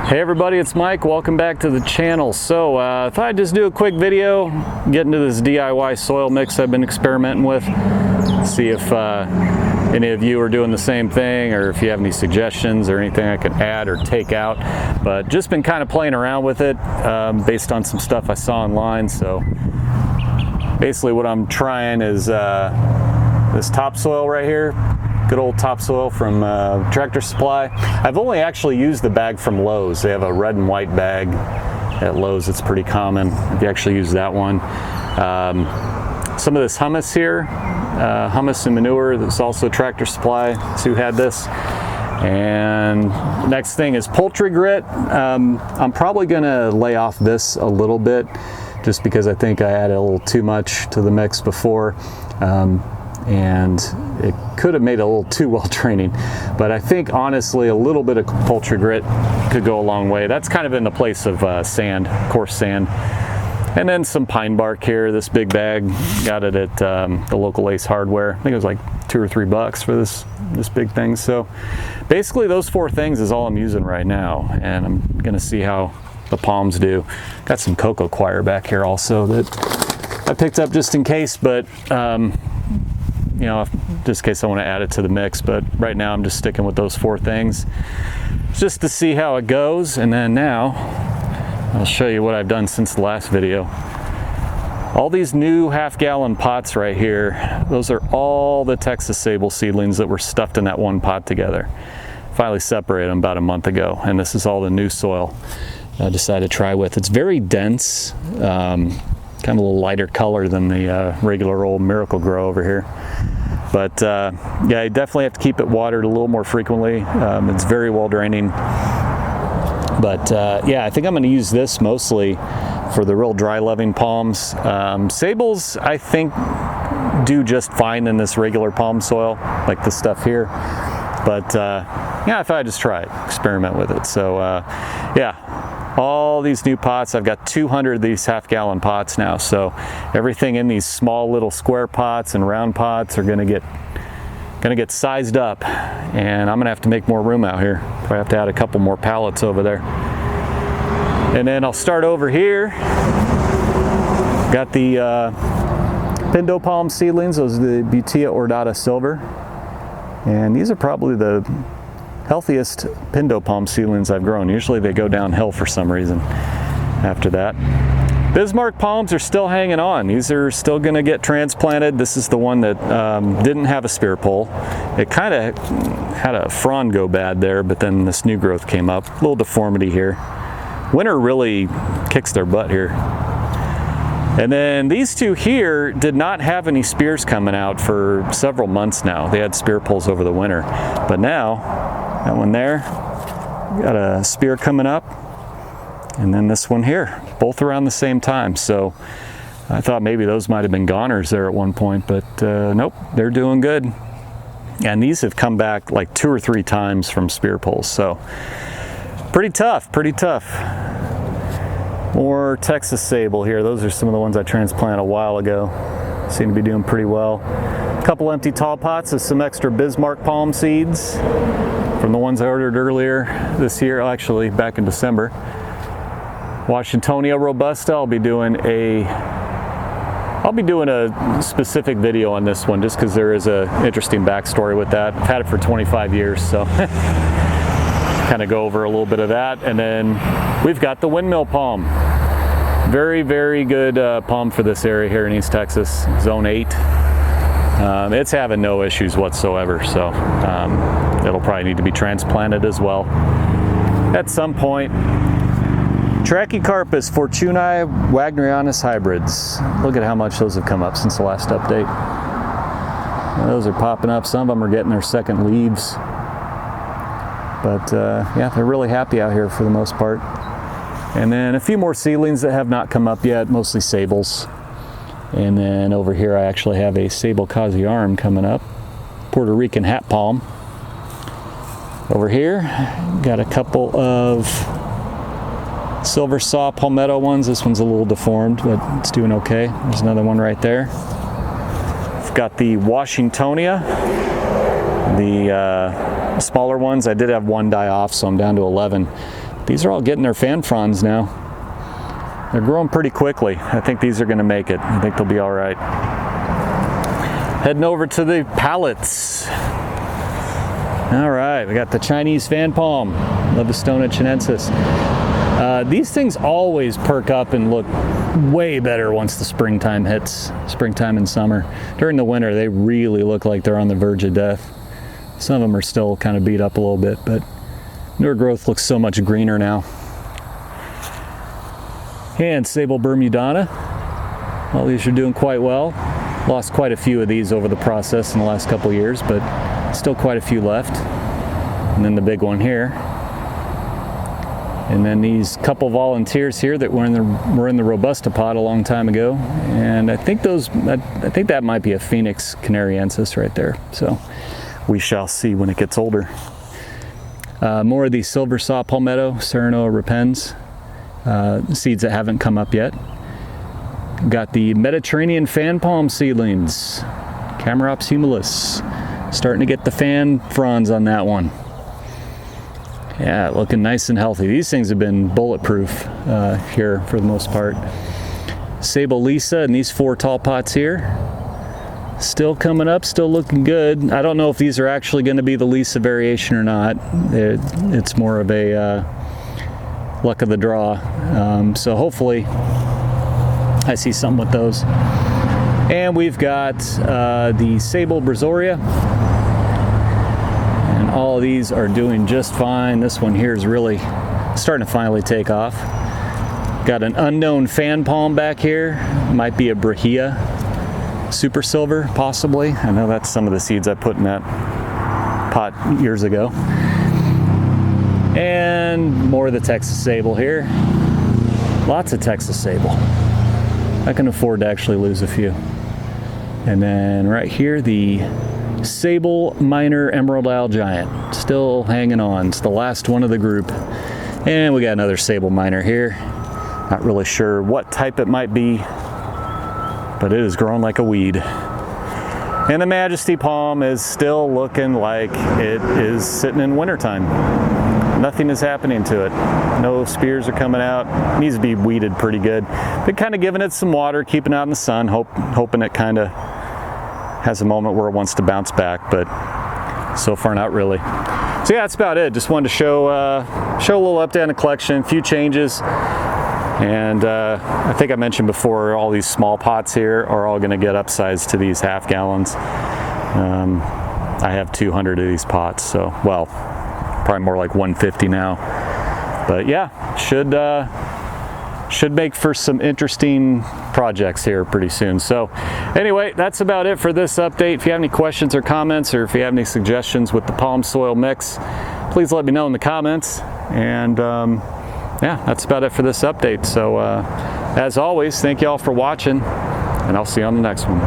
Hey everybody, it's Mike. Welcome back to the channel. So I thought I'd just do a quick video, get into this DIY soil mix I've been experimenting with. See if any of you are doing the same thing, or if you have any suggestions or anything I can add or take out. But just been kind of playing around with it based on some stuff I saw online. So basically what I'm trying is this topsoil right here. Good old topsoil from Tractor Supply. I've only actually used the bag from Lowe's. They have a red and white bag at Lowe's. It's pretty common if you actually use that one. Some of this hummus here, hummus and manure, that's also Tractor Supply. That's who had this. And next thing is poultry grit. I'm probably gonna lay off this a little bit just because I think I added a little too much to the mix before. And it could have made it a little too well draining, but I think honestly a little bit of poultry grit could go a long way. That's kind of in the place of sand, coarse sand. And then some pine bark here, this big bag, got it at the local Ace Hardware. I think it was like $2 or $3 for this big thing. So basically those four things is all I'm using right now, and I'm gonna see how the palms do. Got some cocoa coir back here also that I picked up just in case, but you know, just in case I want to add it to the mix. But right now I'm just sticking with those four things just to see how it goes. And then now I'll show you what I've done since the last video. All these new half-gallon pots right here, those are all the Texas Sable seedlings that were stuffed in that one pot together. Finally separated them about a month ago, and this is all the new soil I decided to try with. It's very dense, kind of a little lighter color than the regular old Miracle-Gro over here. But yeah, you definitely have to keep it watered a little more frequently. It's very well draining. But yeah, I think I'm going to use this mostly for the real dry loving palms. Sables, I think, do just fine in this regular palm soil, like this stuff here. But yeah, I thought I'd just try it, experiment with it. So yeah. All these new pots, I've got 200 of these half-gallon pots now, so everything in these small little square pots and round pots are gonna get sized up, and I'm gonna have to make more room out here. Probably have to add a couple more pallets over there. And then I'll start over here. Got the Pindo Palm seedlings, those are the Butea Ordata Silver, and these are probably the healthiest Pindo Palm seedlings I've grown. Usually they go downhill for some reason after that. Bismarck palms are still hanging on. These are still gonna get transplanted. This is the one that didn't have a spear pole. It kind of had a frond go bad there, but then this new growth came up. A little deformity here. Winter really kicks their butt here. And then these two here did not have any spears coming out for several months now. They had spear poles over the winter, but now that one there, got a spear coming up, and then this one here, both around the same time. So I thought maybe those might have been goners there at one point, but nope, they're doing good. And these have come back like 2 or 3 times from spear poles, so pretty tough, pretty tough. More Texas Sable here. Those are some of the ones I transplanted a while ago. Seem to be doing pretty well. A couple empty tall pots of some extra Bismarck palm seeds from the ones I ordered earlier this year, actually back in December. Washingtonia Robusta, I'll be doing a specific video on this one just because there is a interesting backstory with that. I've had it for 25 years, so kind of go over a little bit of that. And then we've got the Windmill Palm. Very, very good palm for this area here in East Texas, Zone 8. It's having no issues whatsoever, so it'll probably need to be transplanted as well at some point. Trachycarpus fortunei wagnerianus hybrids. Look at how much those have come up since the last update. Those are popping up. Some of them are getting their second leaves. But yeah, they're really happy out here for the most part. And then a few more seedlings that have not come up yet, mostly sables. And then over here I actually have a Sable Casiarum coming up, Puerto Rican hat palm. Over here, got a couple of Silver Saw Palmetto ones. This one's a little deformed, but it's doing okay. There's another one right there. I've got the Washingtonia, the smaller ones. I did have one die off, so I'm down to 11. these are all getting their fan fronds now. They're growing pretty quickly. I think these are going to make it. I think they'll be all right. Heading over to the pallets. All right, we got the Chinese fan palm, Levistona chinensis. These things always perk up and look way better once the springtime hits, springtime and summer. During the winter, they really look like they're on the verge of death. Some of them are still kind of beat up a little bit, but newer growth looks so much greener now. And Sable Bermudana. All these are doing quite well. Lost quite a few of these over the process in the last couple years, but still quite a few left. And then the big one here. And then these couple volunteers here that were in the Robusta pot a long time ago. And I think that might be a Phoenix canariensis right there. So we shall see when it gets older. More of these silver saw palmetto, Serenoa repens. Seeds that haven't come up yet. Got the Mediterranean fan palm seedlings, Camarops humilis. Starting to get the fan fronds on that one. Yeah, looking nice and healthy. These things have been bulletproof here for the most part. Sable Lisa and these 4 tall pots here. Still coming up, still looking good. I don't know if these are actually going to be the Lisa variation or not. It's more of a luck of the draw. So hopefully I see something with those. And we've got the Sable Brazoria. And all of these are doing just fine. This one here is really starting to finally take off. Got an unknown fan palm back here. Might be a Brahia Super Silver, possibly. I know that's some of the seeds I put in that pot years ago. And more of the Texas Sable here. Lots of Texas Sable. I can afford to actually lose a few. And then right here, the Sable Minor Emerald Isle Giant. Still hanging on. It's the last one of the group. And we got another Sable Minor here. Not really sure what type it might be, but it is growing like a weed. And the Majesty Palm is still looking like it is sitting in wintertime. Nothing is happening to it. No spears are coming out. It needs to be weeded pretty good. Been kind of giving it some water, keeping it out in the sun, hoping it kind of has a moment where it wants to bounce back, but so far not really. So yeah, that's about it. Just wanted to show a little update on the collection, a few changes. And I think I mentioned before, all these small pots here are all going to get upsized to these half gallons. I have 200 of these pots, so, well, probably more like 150 now. But yeah, should make for some interesting projects here pretty soon. So anyway, that's about it for this update. If you have any questions or comments, or if you have any suggestions with the palm soil mix, please let me know in the comments. And yeah, that's about it for this update. So as always, thank you all for watching, and I'll see you on the next one.